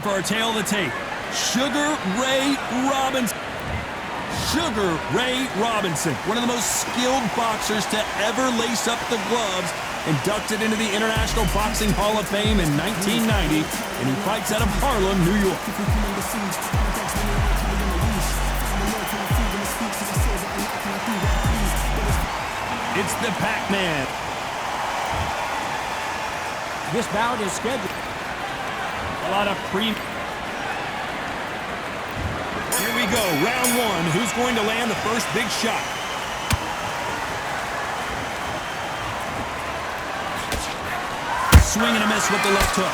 For our tail of the tape, Sugar Ray Robinson. Sugar Ray Robinson, one of the most skilled boxers to ever lace up the gloves, inducted into the International Boxing Hall of Fame in 1990, and he fights out of Harlem, New York. It's the Pac-Man. This bout is scheduled. A lot of Here we go, round one. Who's going to land the first big shot? Swing and a miss with the left hook.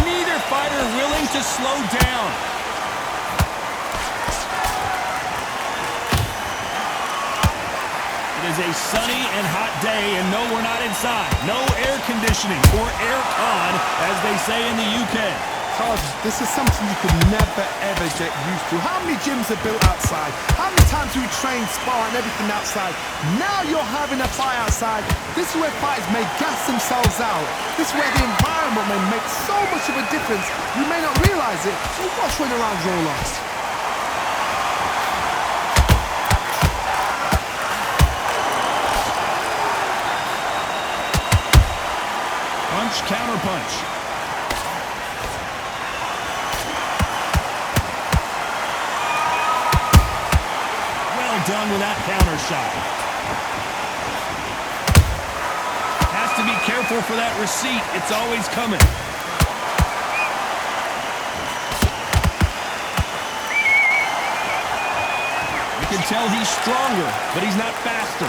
Neither fighter willing to slow down. It is a sunny and hot day, and no, we're not inside. No air conditioning or air con, as they say in the UK. Todd, this is something you could never, ever get used to. How many gyms are built outside? How many times do we train, spar, and everything outside? Now you're having a fight outside. This is where fighters may gas themselves out. This is where the environment may make so much of a difference. You may not realize it, but watch when the rounds roll off. Punch, counter punch. Well done with that counter shot. Has to be careful for that receipt. It's always coming. You can tell he's stronger, but he's not faster.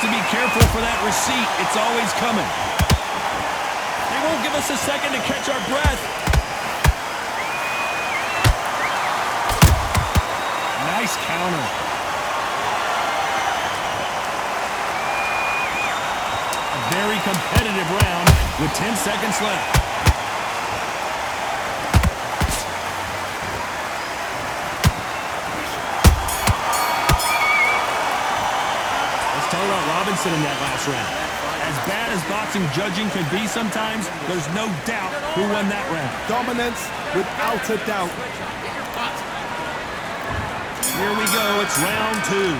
To be careful for that receipt. It's always coming. They won't give us a second to catch our breath. Nice counter. A very competitive round with 10 seconds left. Robinson in that last round. As bad as boxing judging can be sometimes, there's no doubt who won that round. Dominance without a doubt. Here we go, it's round two.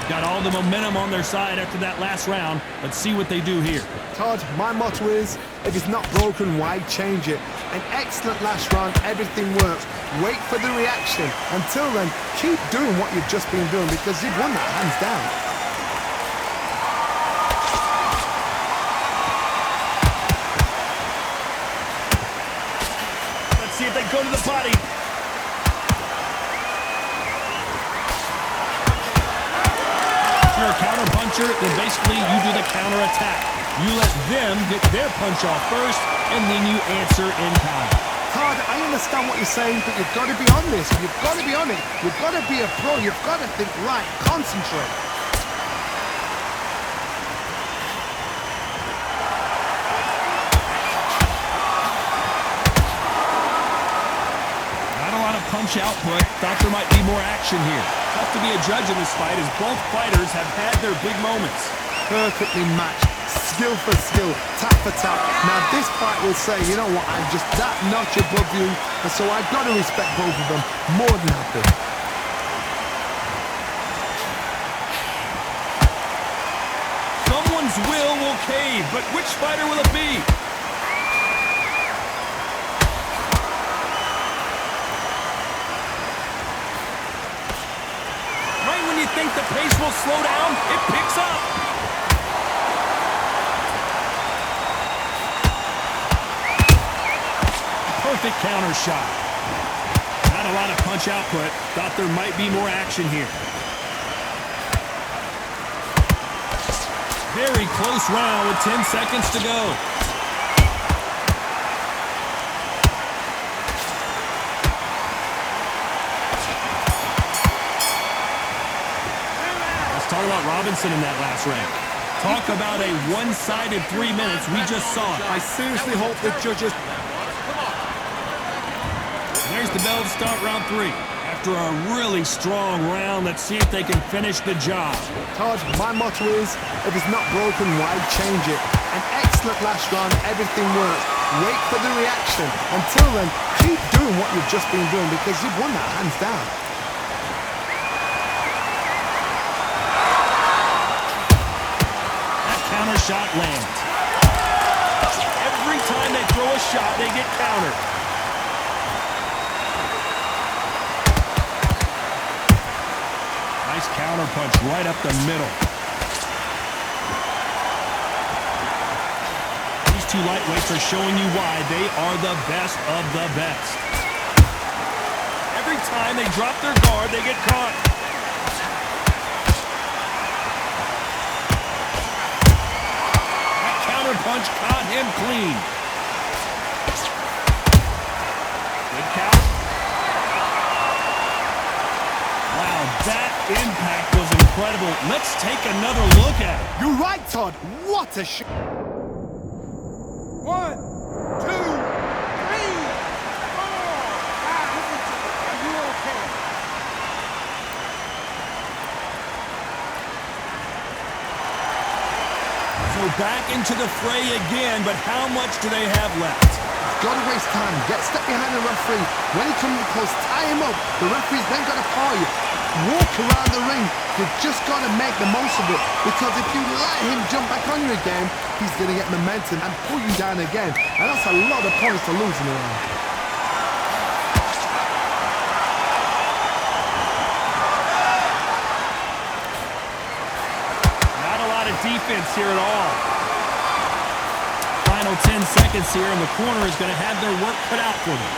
Got all the momentum on their side after that last round. Let's see what they do here. Todd, my motto is, if it's not broken, why change it? An excellent last round, everything works. Wait for the reaction. Until then, keep doing what you've just been doing because you've won that hands down. See if they go to the body. If you're a counter puncher, then basically you do the counter attack. You let them get their punch off first, and then you answer in kind. Todd, I understand what you're saying, but you've got to be on this. You've got to be on it. You've got to be a pro. You've got to think right. Concentrate. Punch output. Thought there might be more action here. Tough to be a judge in this fight as both fighters have had their big moments. Perfectly matched. Skill for skill. Tap for tap. Now this fight will say, you know what, I'm just that notch above you, and so I've got to respect both of them more than happy. Someone's will cave, but which fighter will it be? You think the pace will slow down? It picks up. Perfect counter shot. Not a lot of punch output. Thought there might be more action here. Very close round with 10 seconds to go. Talk about Robinson in that last round. Talk about a one-sided 3 minutes. We just saw it. I seriously hope the judges... There's the bell to start round three. after a really strong round. Let's see if they can finish the job. Todd, my motto is, if it's not broken, why change it? An excellent last round, everything works. Wait for the reaction. Until then, keep doing what you've just been doing because you've won that hands down. That counter shot lands. Every time they throw a shot, they get countered. Nice counter punch right up the middle. These two lightweights are showing you why they are the best of the best. Every time they drop their guard, they get caught. That counter punch caught him clean. Good count. Wow, that impact was incredible. Let's take another look at it. You're right, Todd. What a shot. 1, 2, 3, 4, 5. Listen to me. Are you okay? So back into the fray again, but how much do they have left? Gotta waste time. Get step behind the referee. When he comes close, tie him up. The referee's then gotta call you. Walk around the ring. You've just gotta make the most of it. Because if you let him jump back on you again, he's gonna get momentum and pull you down again. And that's a lot of points to lose in a round. Not a lot of defense here at all. Final 10 seconds here, and the corner is going to have their work cut out for them.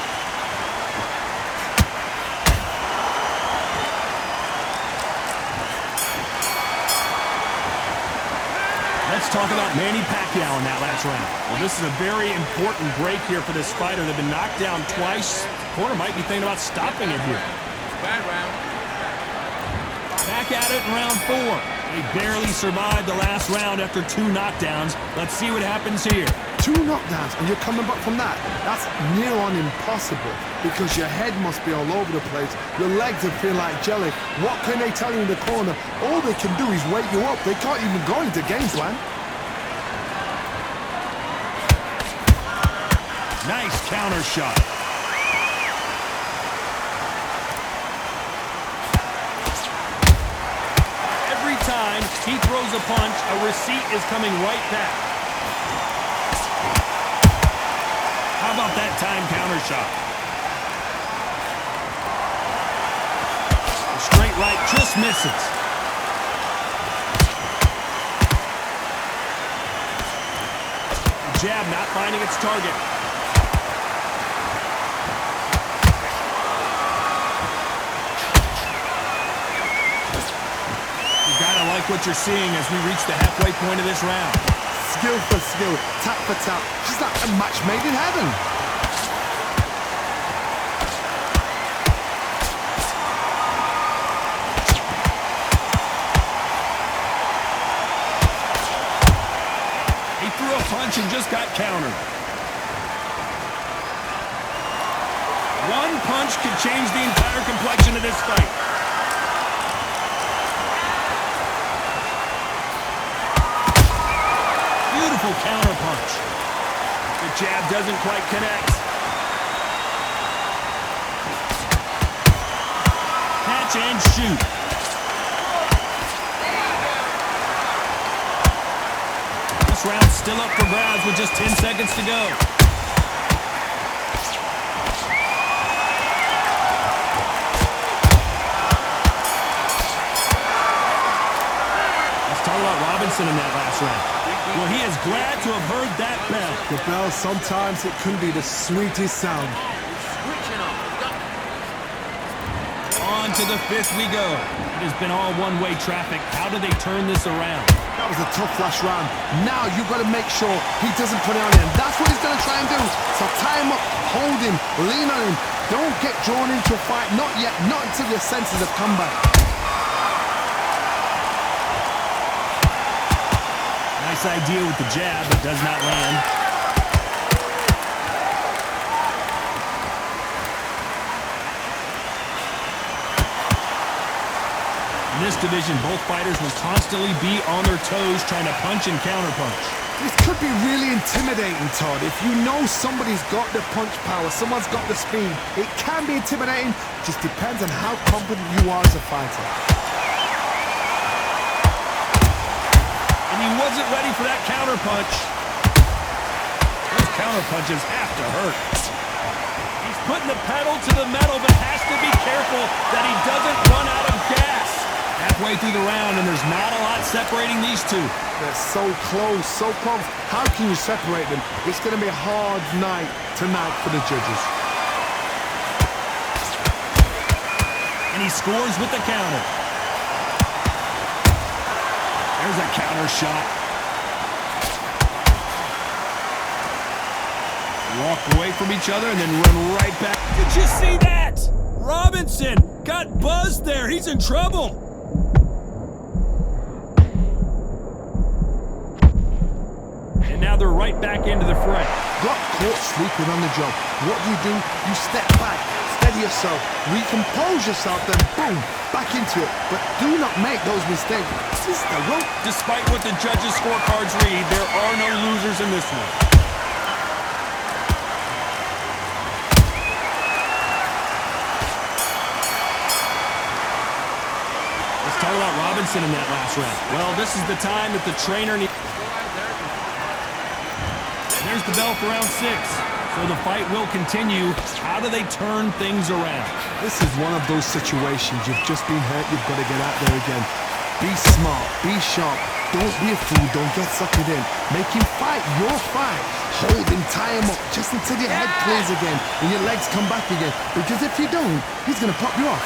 Let's talk about Manny Pacquiao in that last round. Well, this is a very important break here for this fighter. They've been knocked down twice. The corner might be thinking about stopping it here. Bad round. Back at it in round 4. They barely survived the last round after 2 knockdowns. Let's see what happens here. 2 knockdowns and you're coming back from that. That's near on impossible because your head must be all over the place. Your legs are feeling like jelly. What can they tell you in the corner? All they can do is wake you up. They can't even go into game plan. Nice counter shot. Every time he throws a punch, a receipt is coming right back. How about that time counter shot? The straight right just misses. The jab not finding its target. You gotta like what you're seeing as we reach the halfway point of this round. Skill for skill, tap for tap. She's like a match made in heaven. He threw a punch and just got countered. One punch could change the entire complexion of this fight. Beautiful counter punch. The jab doesn't quite connect. Catch and shoot. This round's still up for grabs with just 10 seconds to go. Let's talk about Robinson in that last round. Well, he is glad to have heard that bell. The bell, sometimes it can be the sweetest sound. On to the 5th we go. It has been all one-way traffic. How do they turn this around? That was a tough last round. Now you've got to make sure he doesn't put it on him. That's what he's going to try and do. So tie him up, hold him, lean on him. Don't get drawn into a fight. Not yet. Not until your senses have come back. Nice idea with the jab, but does not land. In this division, both fighters will constantly be on their toes trying to punch and counterpunch. This could be really intimidating, Todd. If you know somebody's got the punch power, someone's got the speed, it can be intimidating. Just depends on how confident you are as a fighter. And he wasn't ready for that counterpunch. Those counterpunches have to hurt. He's putting the pedal to the metal, but has to be careful that he doesn't run out of gas. Halfway through the round, and there's not a lot separating these two. They're so close, so close. How can you separate them? It's going to be a hard night tonight for the judges. And he scores with the counter. There's a counter shot. Walk away from each other and then run right back. Did you see that? Robinson got buzzed there. He's in trouble. And now they're right back into the fray. Got caught sleeping on the job. What do? You step back, steady yourself, recompose yourself, then boom, back into it. But do not make those mistakes. This is the rope. Despite what the judges' scorecards read, there are no losers in this one. Let's talk about Robinson in that last round. Well, this is the time that the trainer needs. There's the bell for round 6. So the fight will continue. How do they turn things around? This is one of those situations. You've just been hurt. You've got to get out there again. Be smart. Be sharp. Don't be a fool. Don't get suckered in. Make him fight your fight. Hold him, tie him up, just until your head clears again and your legs come back again. Because if you don't, he's going to pop you off.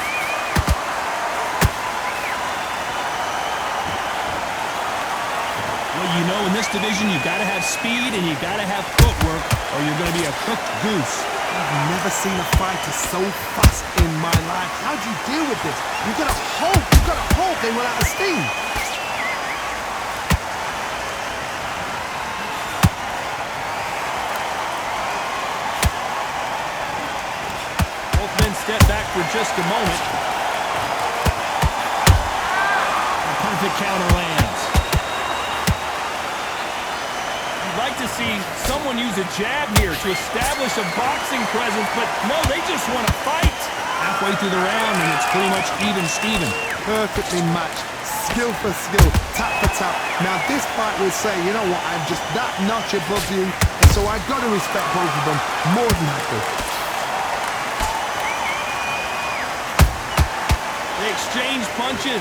Well, you know, in this division, you've got to have speed and you've got to have footwork, or you're going to be a cooked goose. I've never seen a fighter so fast in my life. How do you deal with this? You've got to hope they run out of steam. Both men step back for just a moment. A perfect counter lands. Like to see someone use a jab here to establish a boxing presence, but no, they just want to fight. Halfway through the round, and it's pretty much even Steven. Perfectly matched, skill for skill, tap for tap. Now this fight will say, you know what, I'm just that notch above you, and so I've got to respect both of them more than happy. They exchange punches.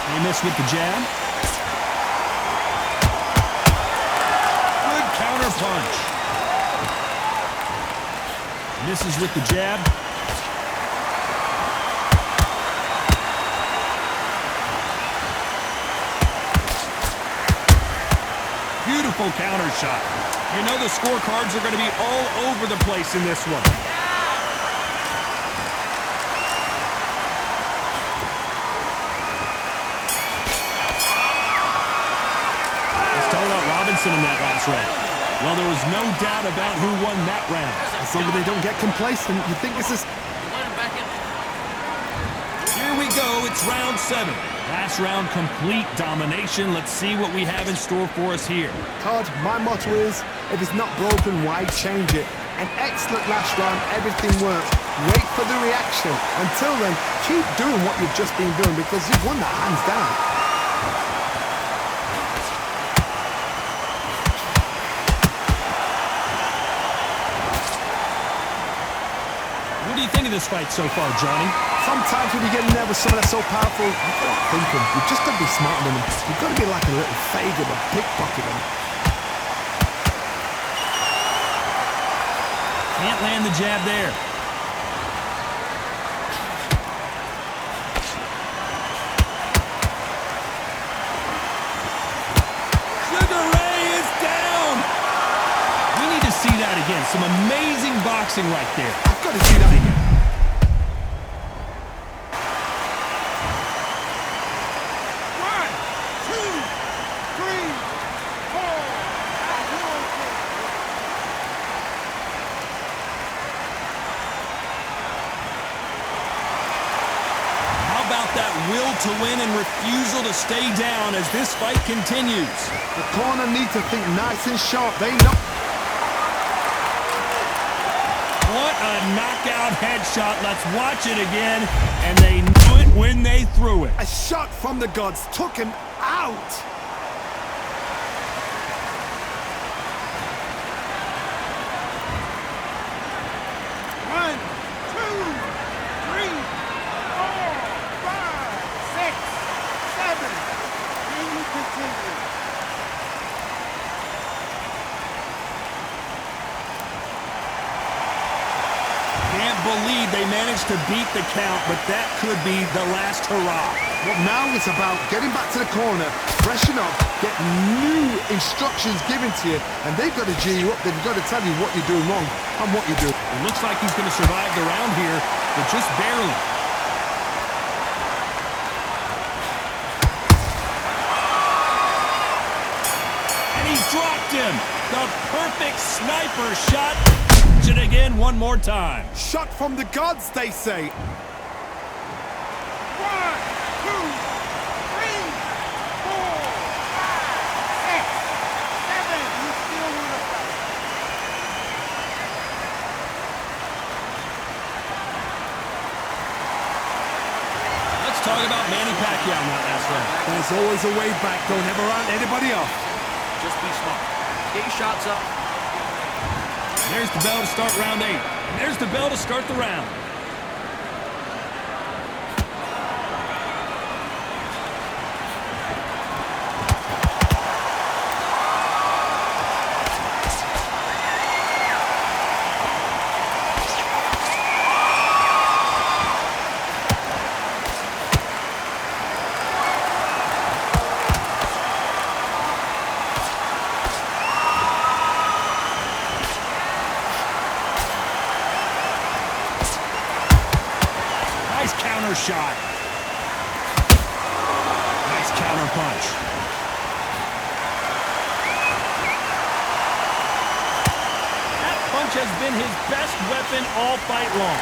They miss with the jab. Good counter punch. Misses with the jab. Beautiful counter shot. You know the scorecards are going to be all over the place in this one. Robinson in that last round. Well, there was no doubt about who won that round. As long as they don't get complacent, you think this is... Here we go, it's round 7. Last round, complete domination. Let's see what we have in store for us here. Todd, my motto is, if it's not broken, why change it? An excellent last round, everything works. Wait for the reaction. Until then, keep doing what you've just been doing because you've won that hands down. What do you think of this fight so far, Johnny? Sometimes when you get in there with someone that's so powerful, you've got to think them. You've just got to be smarter than them. You've got to be like a little faggot or pickpocket them. Can't land the jab there. Sugar Ray is down. We need to see that again. Some amazing boxing right there. I've got to see that again. will to win and refusal to stay down as this fight continues. The corner need to think nice and sharp. They know. What a knockout headshot. Let's watch it again. And they knew it when they threw it. A shot from the gods took him out. One, two, three, four, five, six, seven. Can you continue? Can't believe they managed to beat the count, but that could be the last hurrah. Well, now it's about getting back to the corner, freshen up, get new instructions given to you, and they've got to G you up. They've got to tell you what you're doing wrong and what you're doing. It looks like he's going to survive the round here, but just barely. And he dropped him. The perfect sniper shot. It again one more time. Shot from the gods, they say. 1, 2, 3, 4, 5, 6, 7. You still want to fight? Let's talk about Manny Pacquiao in that last round. There's always a way back. Don't ever round anybody off. Just be smart. Get your shots up. There's the bell to start round 8. And there's the bell to start the round. Shot. Nice counter punch. That punch has been his best weapon all fight long.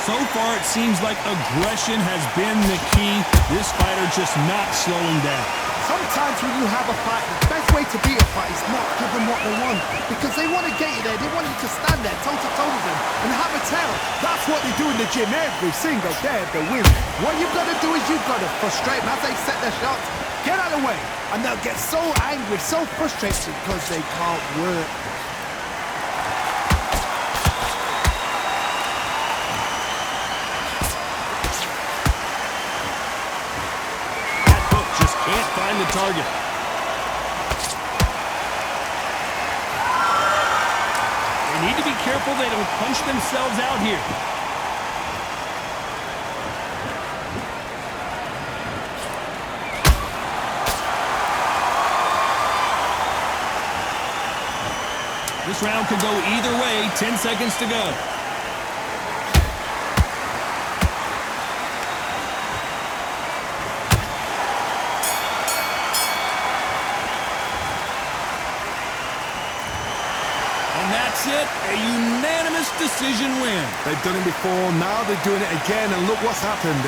So far, it seems like aggression has been the key. This fighter just not slowing down. Sometimes when you have a fight, the best way to beat a fight is not give them what they want. Because they want to get you there. They want you to stand there toe-to-toe with them and have a tell. That's what they do in the gym every single day of the win. What you've got to do is you've got to frustrate them as they set their shots. Get out of the way. And they'll get so angry, so frustrated because they can't work. Can't find the target. They need to be careful they don't punch themselves out here. This round could go either way. 10 seconds to go. That's it, a unanimous decision win. They've done it before, now they're doing it again, and look what's happened.